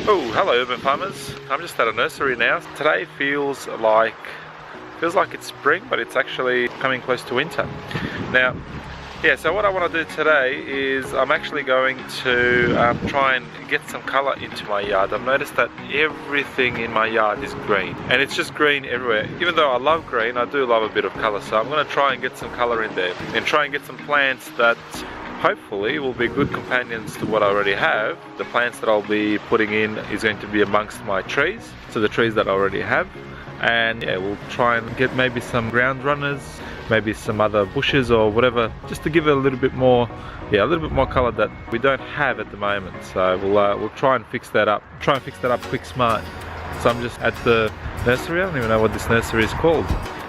Oh, hello urban farmers. I'm just at a nursery now. Today feels like it's spring, but it's actually coming close to winter. Now, yeah, so what I want to do today is I'm actually going to try and get some colour into my yard. I've noticed that everything in my yard is green, and it's just green everywhere. Even though I love green, I do love a bit of colour, so I'm going to try and get some colour in there and try and get some plants that hopefully will be good companions to what I already have. The plants that I'll be putting in is going to be amongst my trees, so the trees that I already have. And yeah, we'll try and get maybe some ground runners, maybe some other bushes or whatever, just to give it a little bit more, yeah, a little bit more colour that we don't have at the moment. So we'll try and fix that up. Try and fix that up quick smart. So I'm just at the nursery. I don't even know what this nursery is called.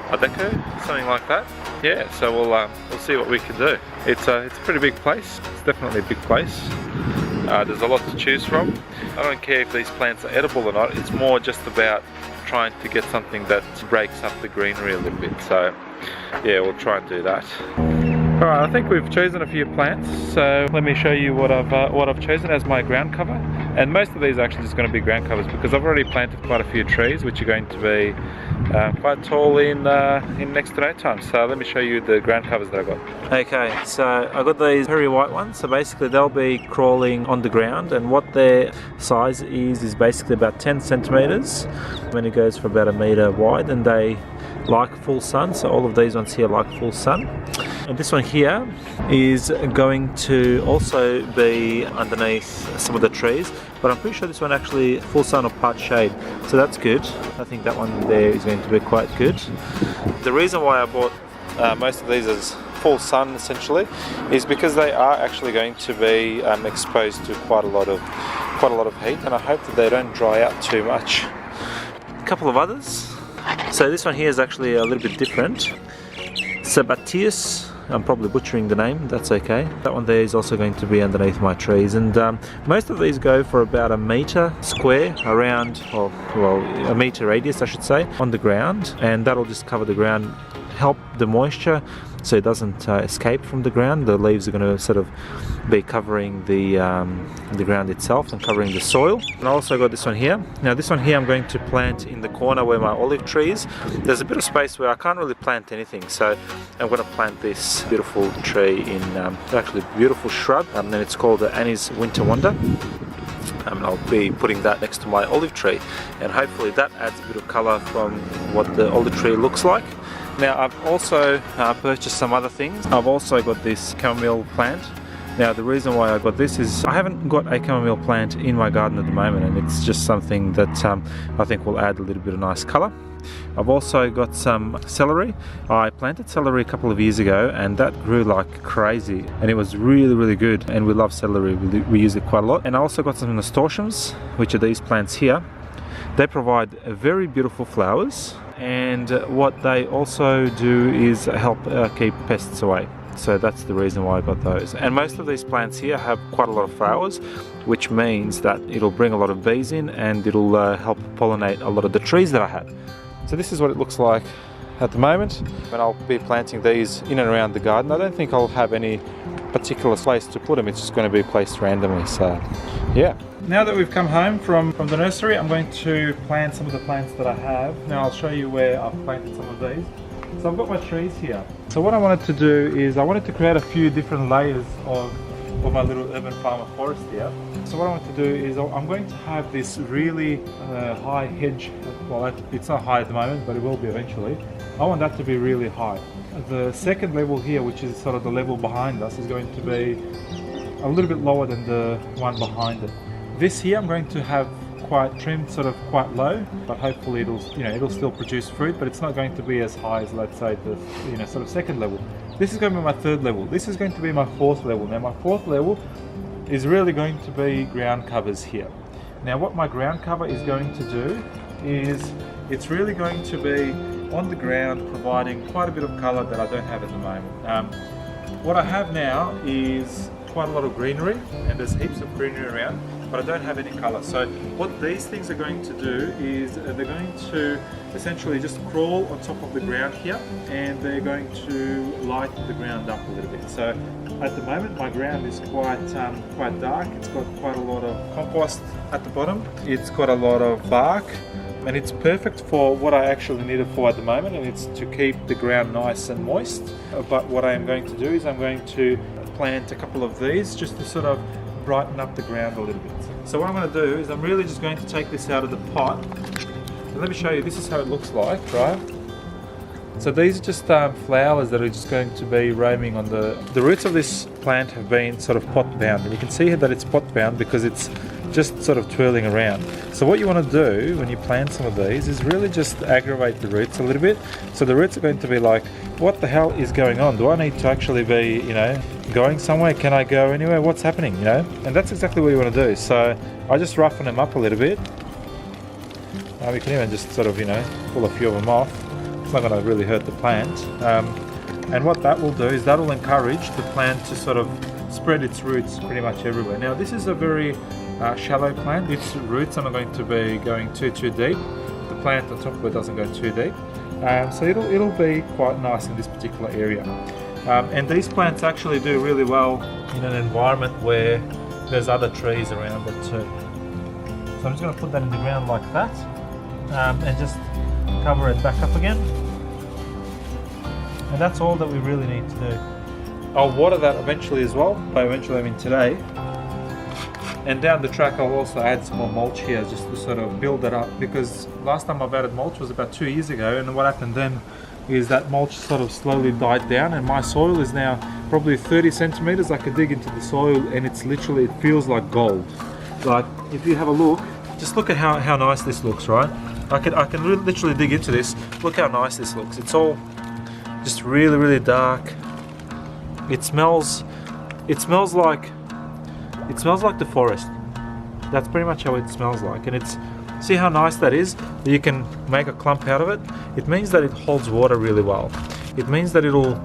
Adeko, something like that. Yeah, so we'll see what we can do. It's a pretty big place. It's definitely a big place. There's a lot to choose from. I don't care if these plants are edible or not. It's more just about trying to get something that breaks up the greenery a little bit. So yeah, we'll try and do that. Alright, I think we've chosen a few plants, so let me show you what I've chosen as my ground cover. And most of these are actually just going to be ground covers because I've already planted quite a few trees which are going to be quite tall in next to no time. So let me show you the ground covers that I got. Okay, so I got these very white ones. So basically they'll be crawling on the ground, and what their size is basically about 10 centimeters. When it goes for about a meter wide, and they like full sun. So all of these ones here like full sun. And this one here is going to also be underneath some of the trees, but I'm pretty sure this one actually full sun or part shade, so that's good. I think that one there is going to be quite good. The reason why I bought most of these as full sun essentially is because they are actually going to be exposed to quite a lot of heat, and I hope that they don't dry out too much. A couple of others. So this one here is actually a little bit different. Sabatius. I'm probably butchering the name, that's okay. That one there is also going to be underneath my trees, and most of these go for about a meter square around, or well, a meter radius I should say, on the ground, and that'll just cover the ground, help the moisture so it doesn't escape from the ground. The leaves are going to sort of be covering the ground itself and covering the soil. And I also got this one here. Now this one here I'm going to plant in the corner where my olive tree is. There's a bit of space where I can't really plant anything, so I'm going to plant this beautiful tree in actually a beautiful shrub, and it's called the Annie's Winter Wonder. And I'll be putting that next to my olive tree, and hopefully that adds a bit of colour from what the olive tree looks like. Now I've also purchased some other things. I've also got this chamomile plant. Now the reason why I got this is I haven't got a chamomile plant in my garden at the moment, and it's just something that I think will add a little bit of nice colour. I've also got some celery. I planted celery a couple of years ago, and that grew like crazy, and it was really good, and we love celery. We use it quite a lot. And I also got some nasturtiums, which are these plants here. They provide very beautiful flowers, and what they also do is help keep pests away. So that's the reason why I got those. And most of these plants here have quite a lot of flowers, which means that it'll bring a lot of bees in, and it'll help pollinate a lot of the trees that I have. So this is what it looks like at the moment, and I'll be planting these in and around the garden. I don't think I'll have any particular place to put them, it's just going to be placed randomly, so yeah. Now that we've come home from the nursery, I'm going to plant some of the plants that I have. Now I'll show you where I've planted some of these. So I've got my trees here. So what I wanted to do is I wanted to create a few different layers of my little urban farmer forest here. So what I want to do is I'm going to have this really high hedge. Well, it's not high at the moment, but it will be eventually. I want that to be really high. The second level here, which is sort of the level behind us, is going to be a little bit lower than the one behind it. This here I'm going to have quite trimmed, sort of quite low, but hopefully it'll still produce fruit, but it's not going to be as high as, let's say, the sort of second level. This is going to be my third level. This is going to be my fourth level. Now my fourth level is really going to be ground covers here. Now what my ground cover is going to do is it's really going to be on the ground, providing quite a bit of colour that I don't have at the moment. What I have now is quite a lot of greenery, and there's heaps of greenery around. but I don't have any color. So what these things are going to do is they're going to essentially just crawl on top of the ground here, and they're going to light the ground up a little bit. So at the moment my ground is quite dark. It's got quite a lot of compost at the bottom. It's got a lot of bark, and it's perfect for what I actually need it for at the moment, and it's to keep the ground nice and moist. But what I am going to do is I'm going to plant a couple of these just to sort of brighten up the ground a little bit. So what I'm going to do is I'm really just going to take this out of the pot, and let me show you. This is how it looks like, right? So these are just flowers that are just going to be roaming on the roots of this plant have been sort of pot bound, and you can see that it's pot bound because it's just sort of twirling around. So what you want to do when you plant some of these is really just aggravate the roots a little bit. So the roots are going to be like, what the hell is going on? Do I need to actually be, you know, going somewhere? Can I go anywhere? What's happening, you know? And that's exactly what you want to do. So I just roughen them up a little bit. We can even just sort of, you know, pull a few of them off. It's not going to really hurt the plant. And what that will do is that will encourage the plant to sort of spread its roots pretty much everywhere. Now this is a very shallow plant. Its roots are not going to be going too deep. The plant on top of it doesn't go too deep. So it'll be quite nice in this particular area. And these plants actually do really well in an environment where there's other trees around it too. So I'm just going to put that in the ground like that, and just cover it back up again. And that's all that we really need to do. I'll water that eventually as well. By eventually I mean today. And down the track I'll also add some more mulch here just to sort of build it up, because last time I've added mulch was about 2 years ago, and what happened then is that mulch sort of slowly died down, and my soil is now probably 30 centimeters. I could dig into the soil and it's literally, it feels like gold. Like if you have a look, just look at how nice this looks, right? I can literally dig into this. Look how nice this looks. It's all just really dark. It smells like the forest. That's pretty much how it smells like. And it's, see how nice that is? You can make a clump out of it. It means that it holds water really well. It means that it'll,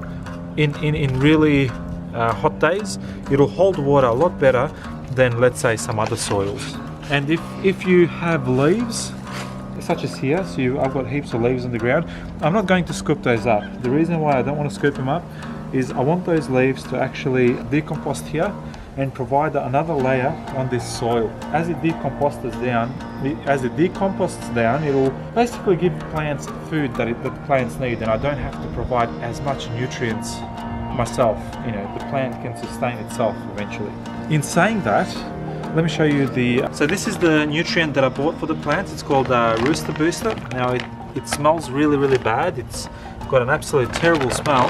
in really hot days, it'll hold water a lot better than, let's say, some other soils. And if you have leaves, such as here, so I've got heaps of leaves on the ground, I'm not going to scoop those up. The reason why I don't want to scoop them up is I want those leaves to actually decompost here and provide another layer on this soil. As it decomposts down, it'll basically give plants food that the plants need, and I don't have to provide as much nutrients myself. You know, the plant can sustain itself eventually. In saying that, let me show you so this is the nutrient that I bought for the plants. It's called Rooster Booster. Now it smells really bad. It's got an absolute terrible smell.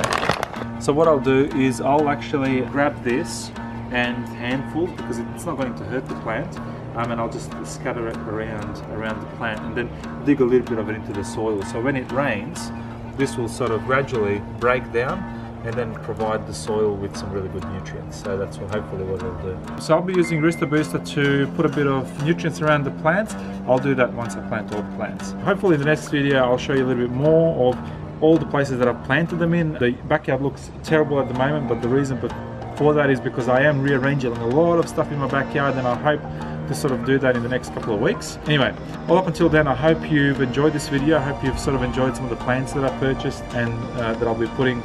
So what I'll do is I'll actually grab this and handful, because it's not going to hurt the plant, and I'll just scatter it around the plant and then dig a little bit of it into the soil. So when it rains, this will sort of gradually break down and then provide the soil with some really good nutrients. So that's hopefully what it'll do. So I'll be using Rooster Booster to put a bit of nutrients around the plants. I'll do that once I plant all the plants. Hopefully in the next video I'll show you a little bit more of all the places that I've planted them in. The backyard looks terrible at the moment, but the reason for that is because I am rearranging a lot of stuff in my backyard, and I hope to sort of do that in the next couple of weeks. Anyway, well, up until then, I hope you've enjoyed this video. I hope you've sort of enjoyed some of the plants that I purchased and that I'll be putting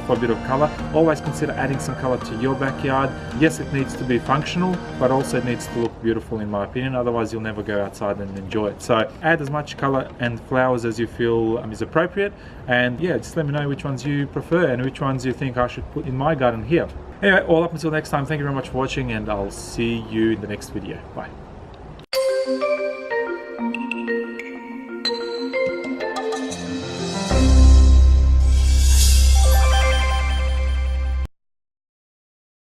for a bit of color. Always consider adding some color to your backyard. Yes, it needs to be functional, but also it needs to look beautiful in my opinion. Otherwise, you'll never go outside and enjoy it. So add as much color and flowers as you feel is appropriate. And yeah, just let me know which ones you prefer and which ones you think I should put in my garden here. Anyway, all up until next time, thank you very much for watching, and I'll see you in the next video. Bye.